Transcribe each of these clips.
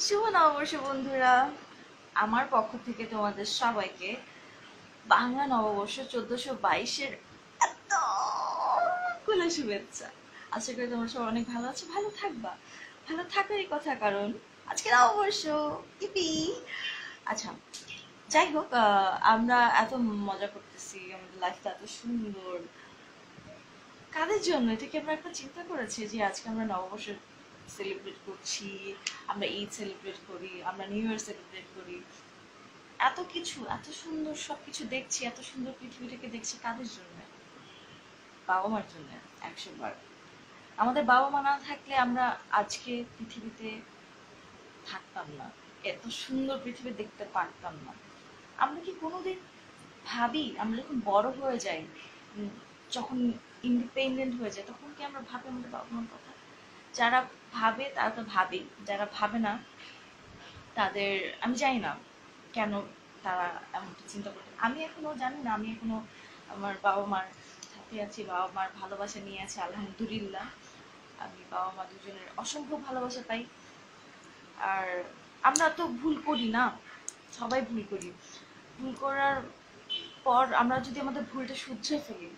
শুভ নববর্ষ বন্ধুরা, আমার পক্ষ থেকে তোমাদের সবাইকে বাংলা নববর্ষ 1422-এর এত গুলো শুভেচ্ছা। আশা করি তোমরা সবাই অনেক ভালো আছো, ভালো থাকবা, ভালো থাকারই কথা, কারণ আজকে নববর্ষ। ইপি। আচ্ছা, যাই হোক, আমরা এত মজা করতেছি, আমাদের লাইফটা এত সুন্দর। কাদের জন্য? এটা কি আমরা একটা চিন্তা করেছি যে আজকে আমরা নববর্ষ সেলিব্রেট করছি, আমরা ঈদ সেলিব্রেট করি, আমরা নিউ ইয়ার সেলিব্রেট করি, এত কিছু, এত সুন্দর সবকিছু দেখছি, এত সুন্দর পৃথিবীটাকে দেখছি কাদের জন্য? বাবা মার জন্য। 100 বার। আমাদের বাবা মা না থাকলে আমরা আজকে পৃথিবীতে থাকতাম না, এত সুন্দর পৃথিবী দেখতে পারতাম না। আমরা কি কোনোদিন ভাবি, আমরা যখন বড় হয়ে যাই, উম, যখন ইন্ডিপেন্ডেন্ট হয়ে যায়, তখন কি আমরা ভাবি আমাদের বাবা মার কথা? যারা ভাবে তারা তো ভাবে, যারা ভাবে না তাদের আমি জানি না কেন তারা এমনটা চিন্তা করতে। আমি এখনো জানি না, আমি এখনো আমার বাবা মার সাথে আছি, বাবা মার ভালোবাসা নিয়ে আছি, আলহামদুলিল্লাহ। আমি বাবা মা দুজনের অসম্ভব ভালোবাসা পাই। আর আমরা তো ভুল করি না, সবাই ভুল করি। ভুল করার পর আমরা যদি আমাদের ভুলটা শুধরে ফেলি,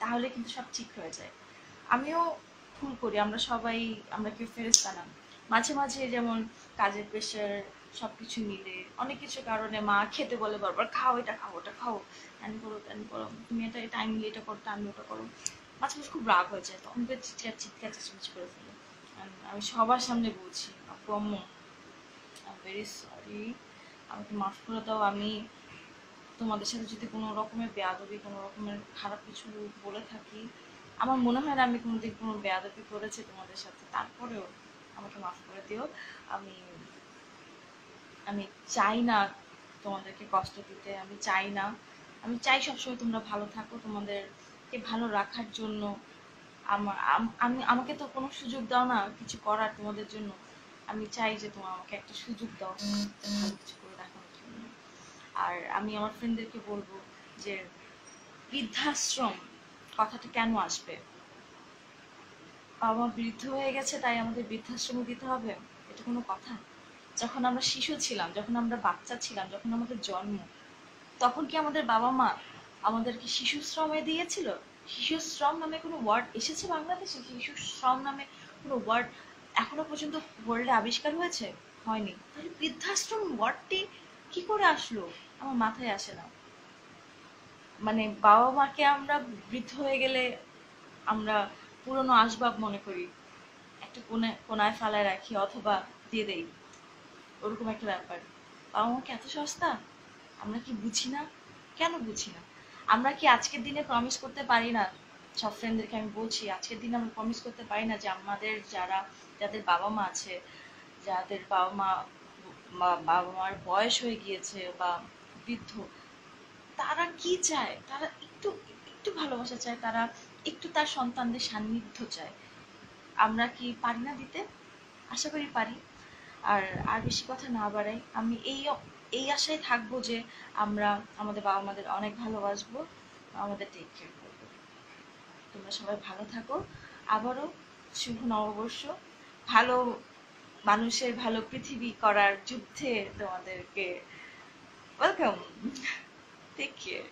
তাহলে কিন্তু সব ঠিক হয়ে যায়। আমিও ভুল করি, আমরা সবাই, আমরা কেউ ফেরেশতা না। মাঝে মাঝে যেমন কাজের প্রেশার, সবকিছু মিলে অনেক কিছু কারণে মা খেতে বলে বারবার, খাও এটা খাও ওটা খাও, ত্যান করো ত্যান করো, তুমি এটা টাইম নিয়ে এটা করো, আমি ওটা করো। মাঝে মাঝে খুব রাগ হয়ে যায়, তখন চিৎকার চিৎকার চেঁচামেচি করে ফেলে। আমি সবার সামনে বলছি, আপু আম্মু, আই ভেরি সরি, আমাকে মাফ করে দাও। আমি তোমাদের সাথে যদি কোনো রকমের বেয়াদবি, কোনো রকমের খারাপ কিছু বলে থাকি, আমার মনে হয় না আমি কোনোদিন কোনো বেয়াদবি করেছি তোমাদের সাথে, তারপরেও আমাকে মাফ করে দিও। আমি আমি চাই না তোমাদেরকে কষ্ট দিতে, আমি চাই না, আমি চাই সবসময় তোমরা ভালো থাকো, তোমাদেরকে ভালো রাখার জন্য। আমি, আমাকে তো কোনো সুযোগ দাও না কিছু করার তোমাদের জন্য। আমি চাই যে তোমরা আমাকে একটা সুযোগ দাও ভালো কিছু করে দেখানোর জন্য। আর আমি আমার ফ্রেন্ডদেরকে বলবো যে বৃদ্ধাশ্রম কথাটা কেন আসবে? বাবা মা বৃদ্ধ হয়ে গেছে তাই আমাদের বৃদ্ধাশ্রমে দিতে হবে? এটা কোনো কথা? যখন আমরা শিশু ছিলাম, যখন আমরা বাচ্চা ছিলাম, যখন আমাদের জন্ম, তখন কি আমাদের বাবা মা আমাদেরকে শিশু শ্রমে দিয়েছিল? শিশু শ্রম নামে কোনো ওয়ার্ড এসেছে বাংলাদেশে? শিশু শ্রম নামে কোনো ওয়ার্ড এখনো পর্যন্ত ওয়ার্ল্ডে আবিষ্কার হয়েছে? হয়নি। তাহলে বৃদ্ধাশ্রম ওয়ার্ডটি কি করে আসলো? আমার মাথায় আসে না। মানে বাবা মাকে আমরা বৃদ্ধ হয়ে গেলে আমরা পুরনো আসবাব মনে করি, একটা কোনায় ফালায় রাখি অথবা দিয়ে দেই, ওরকম একটা ব্যাপার। বাবা মা কি এত সস্তা? আমরা কি বুঝি না? কেন বুঝি না? আমরা কি আজকের দিনে প্রমিস করতে পারি না? সব ফ্রেন্ডদেরকে আমি বলছি, আজকের দিনে আমরা প্রমিস করতে পারি না যে আমাদের যাদের বাবা মা আছে, যাদের বাবা মার বয়স হয়ে গিয়েছে বা বৃদ্ধ, তারা কি চায়? তারা একটু একটু ভালোবাসা চায়, তারা একটু তার সন্তানদের সান্নিধ্য চায়। আমরা কি পারি না দিতে? আশা করি পারি। আর আর বেশি কথা না বাড়াই, আমি এই আশায় থাকবো যে আমরা আমাদের বাবা মাদের অনেক ভালোবাসবো, আমাদের টেক কেয়ার করবো। তোমরা সবাই ভালো থাকো। আবারও শুভ নববর্ষ। ভালো মানুষের ভালো পৃথিবী করার যুদ্ধে তোমাদেরকে ওয়েলকাম। Take care.